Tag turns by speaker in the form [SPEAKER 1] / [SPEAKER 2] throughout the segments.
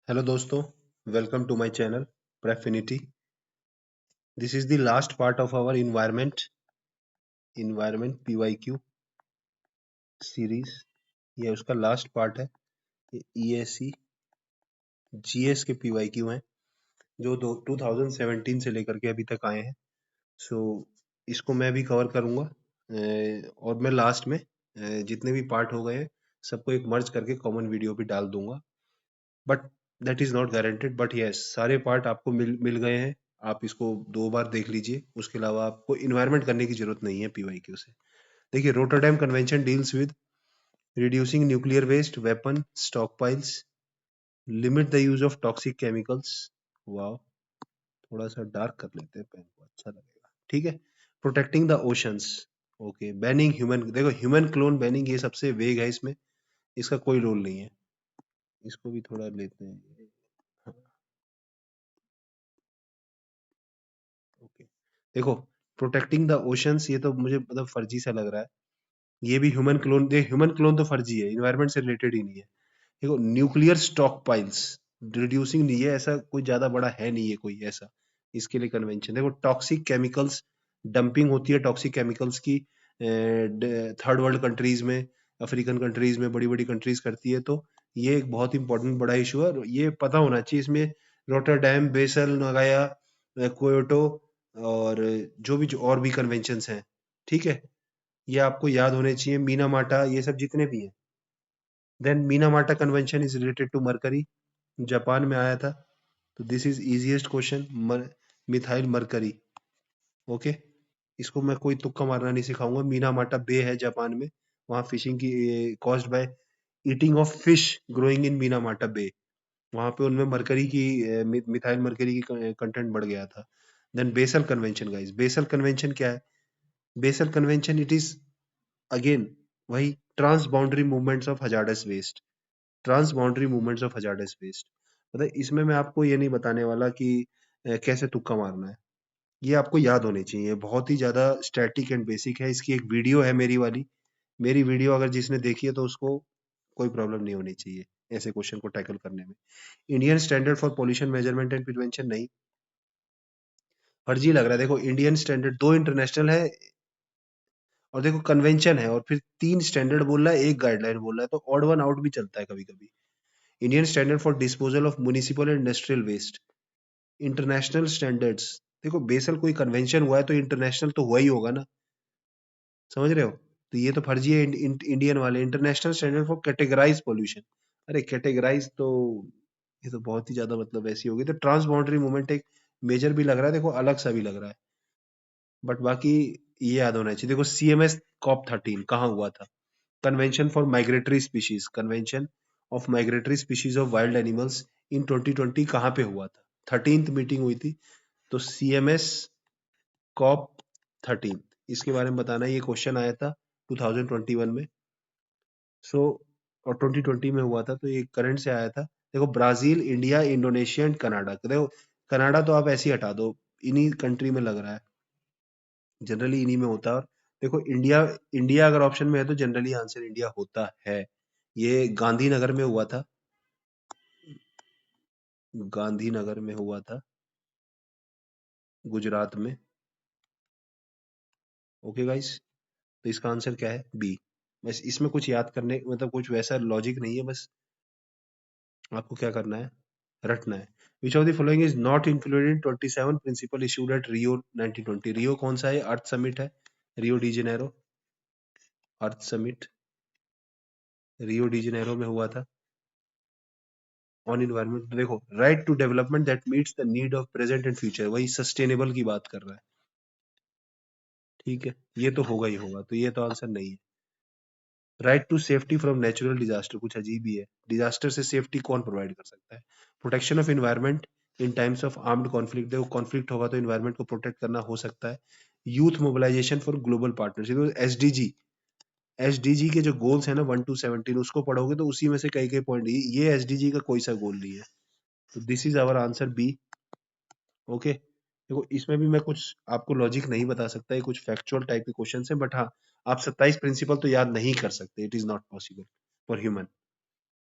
[SPEAKER 1] Hello दोस्तों, welcome to my channel prefinity. This is the last part of our environment PYQ series. ये उसका last part है। ये ESC GS के PYQ हैं जो 2017 से लेकर के अभी तक आए हैं। सो इसको मैं भी कवर करूंगा और मैं लास्ट में जितने भी पार्ट हो गए हैं सबको एक मर्ज करके कॉमन वीडियो भी डाल दूंगा। But that is not guaranteed, but yes सारे पार्ट आपको मिल गए हैं। आप इसको 2 बार देख लीजिए, उसके अलावा आपको इन्वायरमेंट करने की जरूरत नहीं है पीवाईक्यू से। देखिए, Rotterdam convention deals with reducing nuclear waste, weapon stockpiles, limit the use of toxic chemicals. Wow, थोड़ा सा डार्क कर लेते हैं पेन को, अच्छा लगेगा। ठीक है, protecting the oceans. Okay, banning human, देखो ह्यूमन क्लोन बैनिंग ये सबसे वेग है, इसमें इसका कोई रोल नहीं है। इसको भी थोड़ा लेते हैं। हाँ, ओके। देखो, प्रोटेक्टिंग द ओशंस ये तो मुझे मतलब फर्जी सा लग रहा है। ये भी ह्यूमन क्लोन, देख ह्यूमन क्लोन तो फर्जी है, इन्वायरमेंट से रिलेटेड ही नहीं है। देखो, न्यूक्लियर स्टॉक पाइल्स रिड्यूसिंग नहीं है, ऐसा कोई ज्यादा बड़ा है नहीं है कोई ऐसा इसके लिए कन्वेंशन। देखो, टॉक्सिक केमिकल्स डंपिंग होती है, टॉक्सिक केमिकल्स की थर्ड वर्ल्ड कंट्रीज में, अफ्रीकन कंट्रीज में, बड़ी बड़ी कंट्रीज करती है। तो ये एक बहुत इंपॉर्टेंट बड़ा इशू है और ये पता होना चाहिए। इसमें रोटरडैम, बेसल, नगाया, क्योटो और जो और भी कन्वेंशंस हैं, ठीक है, ये आपको याद होने चाहिए। मीनामाटा, ये सब जितने भी हैं। Then Minamata convention is related to mercury, Japan में आया था। तो this is easiest question, methyl mercury. Okay, इसको मैं कोई तुक्का मारना नहीं सिखाऊंगा। मीनामाटा बे है जापान में, वहाँ फिशिंग की caused by eating of fish growing in Minamata bay. वहाँ पे उनमें मरकरी की मिथाइल मरकरी की कंटेंट बढ़ गया था। Then Basel convention guys, Basel convention क्या है? Basel convention it is again वही transboundary movements of hazardous waste, transboundary movements of hazardous waste. मतलब इसमें मैं आपको ये नहीं बताने वाला कि कैसे तुक्का मारना है, ये आपको याद होनी चाहिए। बहुत ही ज्यादा स्टैटिक एंड बेसिक है। इसकी एक वीडियो है मेरी वाली, मेरी वीडियो अगर जिसने देखी है तो उसको कोई प्रॉब्लम नहीं होनी चाहिए ऐसे क्वेश्चन को टैकल करने में। Indian standard for pollution measurement and prevention, नहीं, फर्जी लग रहा है। देखो, इंडियन स्टैंडर्ड 2 इंटरनेशनल है और देखो कन्वेंशन है, और फिर 3 स्टैंडर्ड बोल रहा है, एक गाइडलाइन बोल रहा है, तो ऑड वन आउट भी चलता है कभी कभी। Indian standard for disposal of municipal and industrial waste, international standards. देखो, बेसल कोई कन्वेंशन हुआ है तो इंटरनेशनल तो हुआ ही होगा ना, समझ रहे हो? तो ये तो फर्जी है। इंडियन वाले international standard for categorise pollution. अरे कैटेगराइज तो ये तो बहुत ही ज्यादा मतलब ऐसी होगी। तो ट्रांस बाउंड्री मूवमेंट एक मेजर भी लग रहा है, देखो अलग सा भी लग रहा है, बट बाकी ये याद होना चाहिए। देखो, CMS COP13 कहाँ हुआ था? Convention for migratory species, convention of migratory species of wild animals in 2020 कहाँ पे हुआ था? 13th मीटिंग हुई थी। तो CMS COP13, इसके बारे में बताना है। ये क्वेश्चन आया था 2021 में। सो और 2020 में हुआ था, तो ये करंट से आया था। देखो, Brazil, India, Indonesia and Canada. देखो, कनाडा तो आप ऐसे ही हटा दो, इन्हीं कंट्री में लग रहा है, जनरली इन्हीं में होता है। और देखो, इंडिया, इंडिया अगर ऑप्शन में है तो जनरली आंसर इंडिया होता है। ये गांधीनगर में हुआ था, गांधीनगर में हुआ था, गुजरात में। ओके गाइस, तो इसका आंसर क्या है? बी। बस इसमें कुछ याद करने मतलब कुछ वैसा लॉजिक नहीं है, बस आपको क्या करना है, रटना है। Which of the following is not included in 27 principle issued at Rio 1920? Rio कौन सा है? अर्थ समिट है, Rio de Janeiro, earth summit Rio de Janeiro में हुआ था ऑन इन्वायरमेंट। तो देखो, right to development that meets the need of present and future, वही सस्टेनेबल की बात कर रहा है। ठीक है, ये तो होगा ही होगा, तो ये तो आंसर नहीं है। Right to safety from natural disaster, कुछ अजीब ही है। डिजास्टर से सेफ्टी कौन प्रोवाइड कर सकता है? Protection of environment in times of armed conflict, देखो कॉन्फ्लिक्ट होगा तो इन्वायरमेंट को प्रोटेक्ट करना हो सकता है। Youth mobilisation for global partnership, SDG, SDG के जो गोल्स है ना 1 to 17, उसको पढ़ोगे तो उसी में से कई कई पॉइंट, ये एसडीजी का कोई सा गोल नहीं है। तो this is our answer B. Okay, देखो इसमें भी मैं कुछ आपको लॉजिक नहीं बता सकता, ये कुछ फैक्चुअल टाइप के क्वेश्चन है, बट हाँ, आप 27 प्रिंसिपल तो याद नहीं कर सकते, it is not possible for human.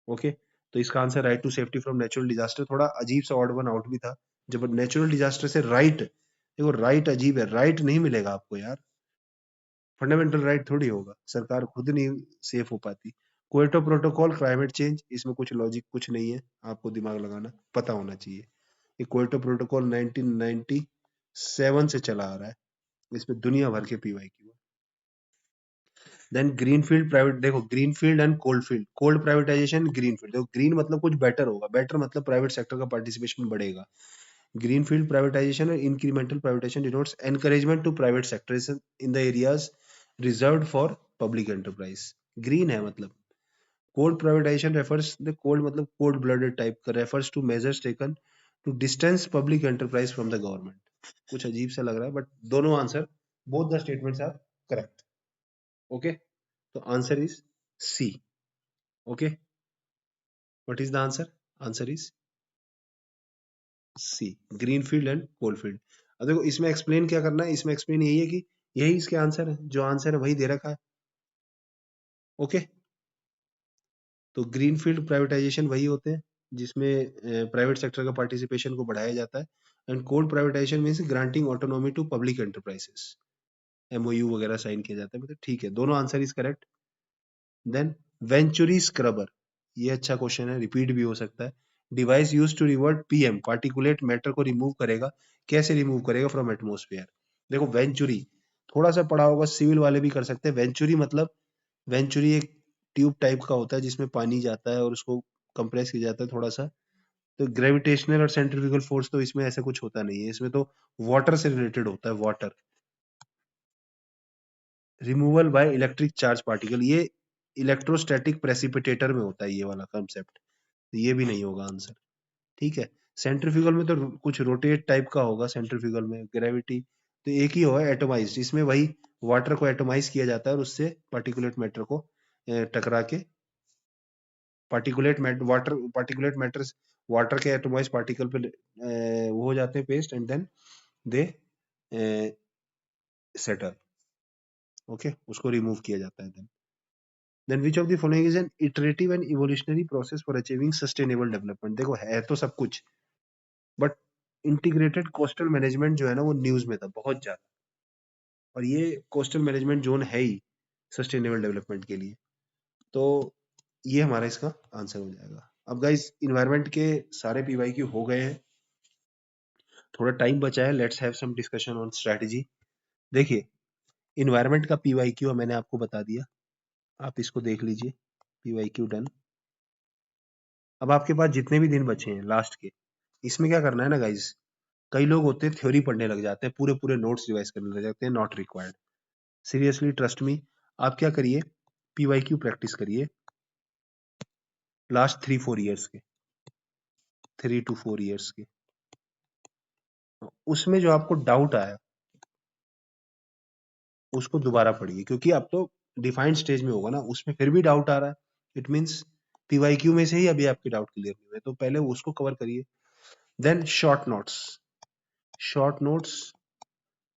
[SPEAKER 1] Okay, तो इसका answer right to safety from natural disaster. थोड़ा अजीब सा ऑड वन आउट भी था, जब नेचुरल डिजास्टर से राइट, देखो राइट अजीब है, राइट नहीं मिलेगा आपको यार, फंडामेंटल राइट थोड़ी होगा, सरकार खुद नहीं सेफ हो पाती। क्योटो प्रोटोकॉल, क्लाइमेट चेंज, इसमें कुछ लॉजिक कुछ नहीं है, आपको दिमाग लगाना पता होना चाहिए। ये क्योटो प्रोटोकॉल 1997 से चला आ रहा है, इसमें दुनिया भर के पीवाईक्यू। देन ग्रीनफील्ड प्राइवेट, देखो greenfield and coldfield, cold privatisation, greenfield, देखो ग्रीन मतलब कुछ बेटर होगा, बेटर मतलब प्राइवेट सेक्टर का पार्टिसिपेशन बढ़ेगा। ग्रीनफील्ड प्राइवेटाइजेशन और incremental privatisation denotes encouragement to private sector in the areas reserved for public enterprise. Green है मतलब। Cold privatisation refers, the cold मतलब कोल्ड ब्लडेड टाइप का, refers to measures taken to distance public enterprise from the government. कुछ अजीब सा लग रहा है बट दोनों answer, both the statements are correct. Okay, तो answer is C. Okay, what is the answer? Answer is C, greenfield and coalfield. अब देखो इसमें एक्सप्लेन क्या करना है, इसमें एक्सप्लेन यही है कि यही इसके आंसर है, जो आंसर है वही दे रखा है। ओके, तो ग्रीनफील्ड प्राइवेटाइजेशन वही होते हैं जिसमें प्राइवेट सेक्टर का पार्टिसिपेशन को बढ़ाया जाता है, and cold privatisation means granting autonomy to public enterprises, MOU वगैरह साइन किया जाता है, मतलब ठीक है, दोनों answer is correct. Then venturi scrubber, ये अच्छा क्वेश्चन है, रिपीट भी हो सकता है। Device use to revert PM, particulate matter को रिमूव करेगा, कैसे रिमूव करेगा फ्रॉम एटमोस्फेयर। देखो वेंचुरी थोड़ा सा पढ़ा होगा, सिविल वाले भी कर सकते हैं। वेंचुरी मतलब, वेंचुरी एक ट्यूब टाइप का होता है जिसमें पानी जाता है और उसको कंप्रेस किया जाता है थोड़ा सा। तो ग्रेविटेशनल और सेंट्रीफ्यूगल फोर्स तो इसमें ऐसा कुछ होता नहीं है, इसमें तो वाटर से रिलेटेड होता है, water. Removal by electric charge particle, ये इलेक्ट्रोस्टैटिक प्रेसिपिटेटर में होता है ये वाला कंसेप्ट, ये भी नहीं होगा आंसर। ठीक है, सेंट्रीफ्यूगल में तो कुछ रोटेट टाइप का होगा, सेंट्रीफ्यूगल में ग्रेविटी, तो एक ही होगा एटोमाइज, इसमें वही वाटर को एटोमाइज किया जाता है और उससे पार्टिकुलेट मैटर को टकरा के, वाटर पार्टिकुलेट मैटर्स वाटर के एटोमाइज पार्टिकल पे वो हो जाते हैं paste, and then they settle. Okay, उसको रिमूव किया जाता है। Then which of the following is an iterative and evolutionary process for achieving sustainable development. देखो है तो सब कुछ, बट इंटीग्रेटेड कोस्टल मैनेजमेंट जो है ना वो न्यूज में था बहुत ज्यादा, और ये कोस्टल मैनेजमेंट जोन है ही सस्टेनेबल डेवलपमेंट के लिए, तो ये हमारा इसका आंसर हो जाएगा। अब गाइस इन्वायरमेंट के सारे पीवाईक्यू हो गए हैं, थोड़ा टाइम बचा है, let's have some discussion on strategy. देखिए इन्वायरमेंट का पीवाईक्यू मैंने आपको बता दिया, आप इसको देख लीजिए, पीवाईक्यू डन। अब आपके पास जितने भी दिन बचे हैं लास्ट के, इसमें क्या करना है ना गाइज, कई लोग होते हैं थ्योरी पढ़ने लग जाते हैं, पूरे पूरे नोट्स रिवाइज करने लग जाते हैं, not required. Seriously trust me, आप क्या करिए, पीवाईक्यू प्रैक्टिस करिए लास्ट 3-4 ईयर्स के, 3 to 4 ईयर्स के, उसमें जो आपको डाउट आया उसको दोबारा पढ़िए, क्योंकि अब तो डिफाइंड स्टेज में होगा ना, उसमें फिर भी डाउट आ रहा है, इट मीन्स पीवाईक्यू में से ही अभी आपके डाउट क्लियर नहीं हुए, तो पहले उसको कवर करिए। Then short notes, short notes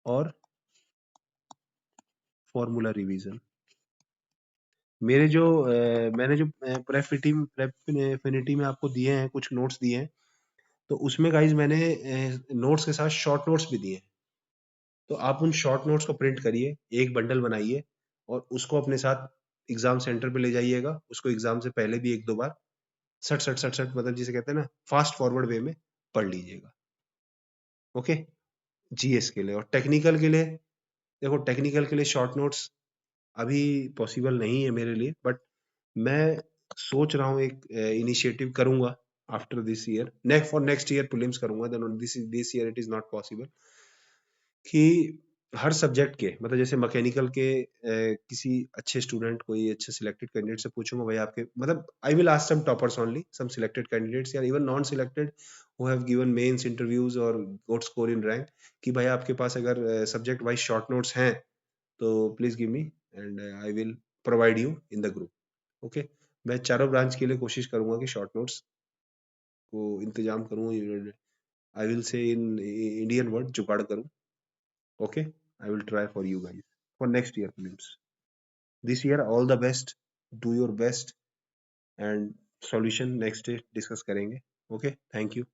[SPEAKER 1] और फॉर्मूला रिवीजन। मेरे जो मैंने जो प्रेफिनिटी में आपको दिए हैं, कुछ नोट्स दिए हैं, तो उसमें गाइज मैंने नोट्स के साथ शॉर्ट नोट्स भी दिए हैं, तो आप उन शॉर्ट नोट्स को प्रिंट करिए, एक बंडल बनाइए और उसको अपने साथ एग्जाम सेंटर पे ले जाइएगा, उसको एग्जाम से पहले भी 1-2 बार सट सट सट सट, मतलब जिसे कहते हैं ना फास्ट फॉरवर्ड वे में पढ़ लीजिएगा। ओके, जीएस के लिए। और टेक्निकल के लिए, देखो टेक्निकल के लिए शॉर्ट नोट्स अभी पॉसिबल नहीं है मेरे लिए, बट मैं सोच रहा हूँ एक इनिशिएटिव करूंगा after this year, next for next year prelims करूंगा, then this year it is not possible, कि हर सब्जेक्ट के, मतलब जैसे मैकेनिकल के किसी अच्छे स्टूडेंट, कोई अच्छे सिलेक्टेड कैंडिडेट से पूछूंगा भाई आपके, मतलब I will ask some toppers only, some selected candidates या even non selected who have given mains interviews और गॉट स्कोर इन रैंक, कि भाई आपके पास अगर सब्जेक्ट वाइज शॉर्ट नोट्स हैं तो please give me and I will provide you in the group. Okay, मैं चारों ब्रांच के लिए कोशिश करूंगा कि शॉर्ट नोट्स को इंतजाम करूँ, I will say in Indian word जुगाड़ करूँ। Okay, I will try for you guys for next year prelims. This year, all the best. Do your best and solution next day discuss करेंगे। Okay, thank you.